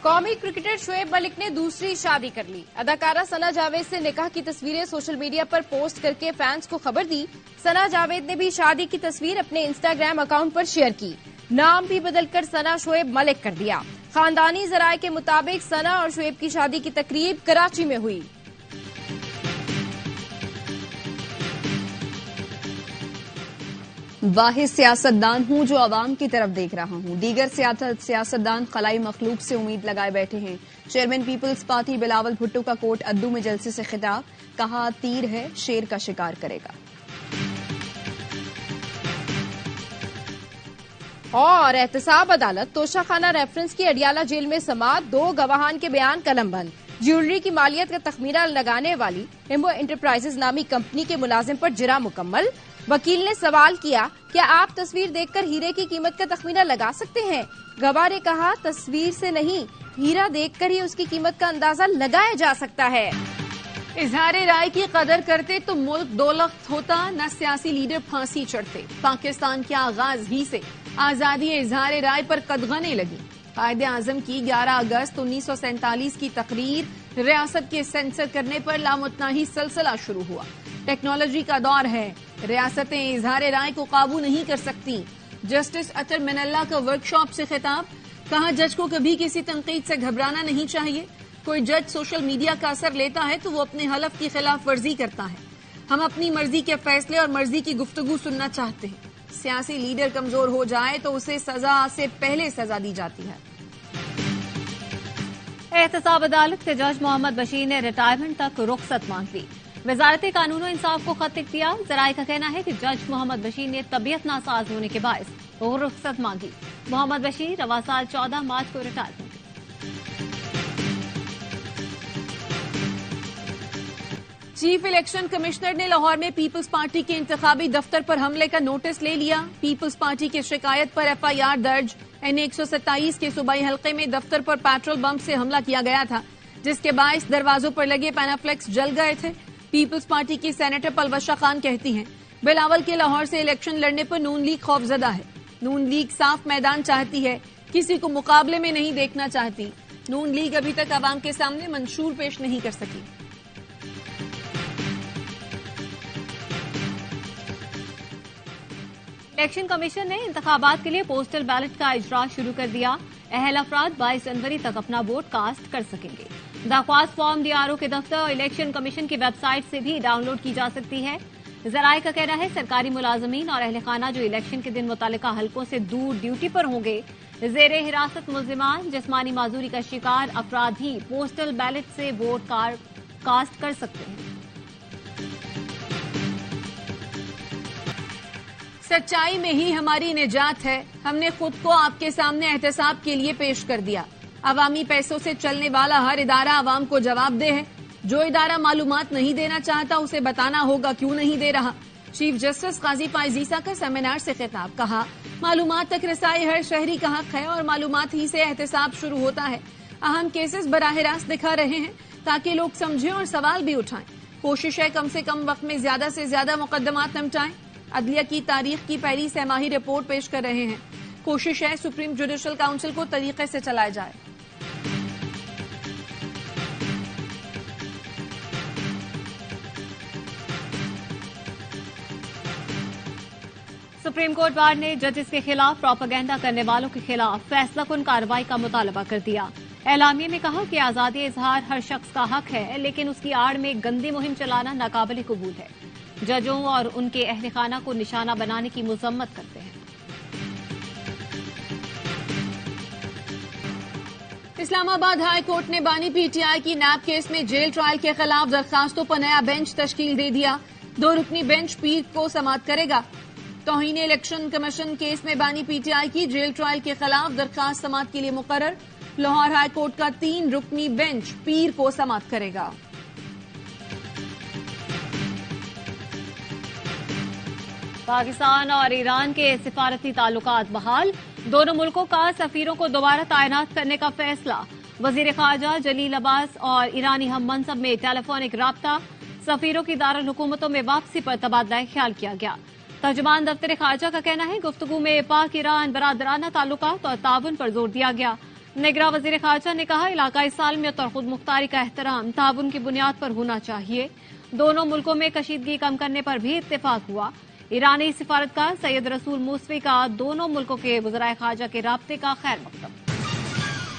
قومی کرکٹر شعیب ملک نے دوسری شادی کر لی. اداکارہ ثنا جاوید سے نکاح کی تصویریں سوشل میڈیا پر پوسٹ کر کے فینس کو خبر دی. ثنا جاوید نے بھی شادی کی تصویر اپنے انسٹاگرام اکاؤنٹ پر شیئر کی. نام بھی بدل کر ثنا شعیب ملک کر دیا. خاندانی ذرائع کے مطابق ثنا اور شعیب کی شادی کی تقریب کراچی میں ہوئی. واحد سیاستدان ہوں جو عوام کی طرف دیکھ رہا ہوں. دیگر سیاستدان خلائی مخلوق سے امید لگائے بیٹھے ہیں. چیئرمین پیپلز پارٹی بلاول بھٹو کا کوٹ ادو میں جلسے سے خطاب. کہا تیر ہے شیر کا شکار کرے گا. اور احتساب عدالت توشہ خانہ ریفرنس کی اڈیالہ جیل میں سماعت. 2 گواہان کے بیان قلم بند. جیولری کی مالیت کا تخمینہ لگانے والی ایمبو انٹرپرائزز نامی کمپنی کے ملازم پر جرح مکمل. وکیل نے سوال کیا کیا آپ تصویر دیکھ کر ہیرے کی قیمت کا تخمینہ لگا سکتے ہیں؟ گواہ نے کہا تصویر سے نہیں، ہیرا دیکھ کر ہی اس کی قیمت کا اندازہ لگایا جا سکتا ہے. اظہار رائے کی قدر کرتے تو ملک دولت ہوتا، نہ سیاسی لیڈر پھانسی چڑھتے. پاکستان کے آغاز ہی سے آزادی اظہار رائے پر قدغنیں لگی. قائد اعظم کی 11 اگست 1947 کی تقریر ریاست کے سینسر کرنے پر لامتناہی سلسلہ شروع ہوا. ٹیکنالوجی کا دور ہے، ریاستیں اظہار رائے کو قابو نہیں کر سکتی. جسٹس اطہر من اللہ کا ورک شاپ سے خطاب. کہا جج کو کبھی کسی تنقید سے گھبرانا نہیں چاہیے. کوئی جج سوشل میڈیا کا اثر لیتا ہے تو وہ اپنے حلف کی خلاف ورزی کرتا ہے. ہم اپنی مرضی کے فیصلے اور مرضی کی گفتگو سننا چاہتے ہیں. سیاسی لیڈر کمزور ہو جائے تو اسے سزا سے پہلے سزا دی جاتی ہے. احتساب عدالت کے جج محمد بشیر نے ریٹائرمنٹ تک رخصت مانگ لی. وزارت قانون و انصاف کو خط لکھ دیا. ذرائع کا کہنا ہے کہ جج محمد بشیر نے طبیعت ناساز ہونے کے باعث رخصت مانگی. محمد بشیر رواں سال 14 مارچ کو ریٹائر ہوں گے. چیف الیکشن کمشنر نے لاہور میں پیپلز پارٹی کے انتخابی دفتر پر حملے کا نوٹس لے لیا. پیپلز پارٹی کی شکایت پر ایف آئی آر درج. N127 کے صوبائی حلقے میں دفتر پر پیٹرول بم سے حملہ کیا گیا تھا، جس کے باعث دروازوں پر لگے پینافلیکس جل گئے تھے. پیپلز پارٹی کی سینیٹر پلوشہ خان کہتی ہیں بلاول کے لاہور سے الیکشن لڑنے پر نون لیگ خوفزدہ ہے. نون لیگ صاف میدان چاہتی ہے، کسی کو مقابلے میں نہیں دیکھنا چاہتی. نون لیگ ابھی تک عوام کے سامنے منشور پیش نہیں کر سکی. الیکشن کمیشن نے انتخابات کے لیے پوسٹل بیلٹ کا اجرا شروع کر دیا. اہل افراد 22 جنوری تک اپنا ووٹ کاسٹ کر سکیں گے. درخواست فارم ڈی آر او کے دفتر اور الیکشن کمیشن کی ویب سائٹ سے بھی ڈاؤن لوڈ کی جا سکتی ہے. ذرائع کا کہنا ہے سرکاری ملازمین اور اہل خانہ جو الیکشن کے دن متعلقہ حلقوں سے دور ڈیوٹی پر ہوں گے، زیر حراست ملزمان، جسمانی معذوری کا شکار افراد ہی پوسٹل بیلٹ سے ووٹ کاسٹ کر سکتے ہیں. سچائی میں ہی ہماری نجات ہے. ہم نے خود کو آپ کے سامنے احتساب کے لیے پیش کر دیا. عوامی پیسوں سے چلنے والا ہر ادارہ عوام کو جواب دہ ہے. جو ادارہ معلومات نہیں دینا چاہتا اسے بتانا ہوگا کیوں نہیں دے رہا. چیف جسٹس قاضی فائز عیسیٰ کا سیمینار سے خطاب. کہا معلومات تک رسائی ہر شہری کا حق ہے اور معلومات ہی سے احتساب شروع ہوتا ہے. اہم کیسز براہ راست دکھا رہے ہیں تاکہ لوگ سمجھیں اور سوال بھی اٹھائیں. کوشش ہے کم سے کم وقت میں زیادہ سے زیادہ مقدمات نمٹائیں. عدلیہ کی تاریخ کی پہلی سہ ماہی رپورٹ پیش کر رہے ہیں. کوشش ہے سپریم جوڈیشل کاؤنسل کو طریقے سے چلایا جائے. سپریم کورٹ بار نے ججز کے خلاف پروپیگنڈا کرنے والوں کے خلاف فیصلہ کن کارروائی کا مطالبہ کر دیا. اعلامیے میں کہا کہ آزادی اظہار ہر شخص کا حق ہے، لیکن اس کی آڑ میں گندی مہم چلانا ناقابل قبول ہے. ججوں اور ان کے اہل خانہ کو نشانہ بنانے کی مذمت کرتے ہیں. اسلام آباد ہائی کورٹ نے بانی پی ٹی آئی کی نیب کیس میں جیل ٹرائل کے خلاف درخواستوں پر نیا بینچ تشکیل دے دیا. 2 رکنی بینچ پیر کو سماعت کرے گا. توہین الیکشن کمیشن کیس میں بانی پی ٹی آئی کی جیل ٹرائل کے خلاف درخواست سماعت کے لیے مقرر. لاہور ہائی کورٹ کا 3 رکنی بینچ پیر کو سماعت کرے گا. پاکستان اور ایران کے سفارتی تعلقات بحال. دونوں ملکوں کا سفیروں کو دوبارہ تعینات کرنے کا فیصلہ. وزیر خارجہ جلیل عباس اور ایرانی ہم منصب میں ٹیلی فونک رابطہ. سفیروں کی دارالحکومتوں میں واپسی پر تبادلہ خیال کیا گیا. ترجمان دفتر خارجہ کا کہنا ہے گفتگو میں پاک ایران برادرانہ تعلقات اور تعاون پر زور دیا گیا. نگراں وزیر خارجہ نے کہا علاقائی سالمیت اور خود مختاری کا احترام تعاون کی بنیاد پر ہونا چاہیے. دونوں ملکوں میں کشیدگی کم کرنے پر بھی اتفاق ہوا. ایرانی سفارتکار سید رسول موسوی کا دونوں ملکوں کے وزرائے خارجہ کے رابطے کا خیر مقدم.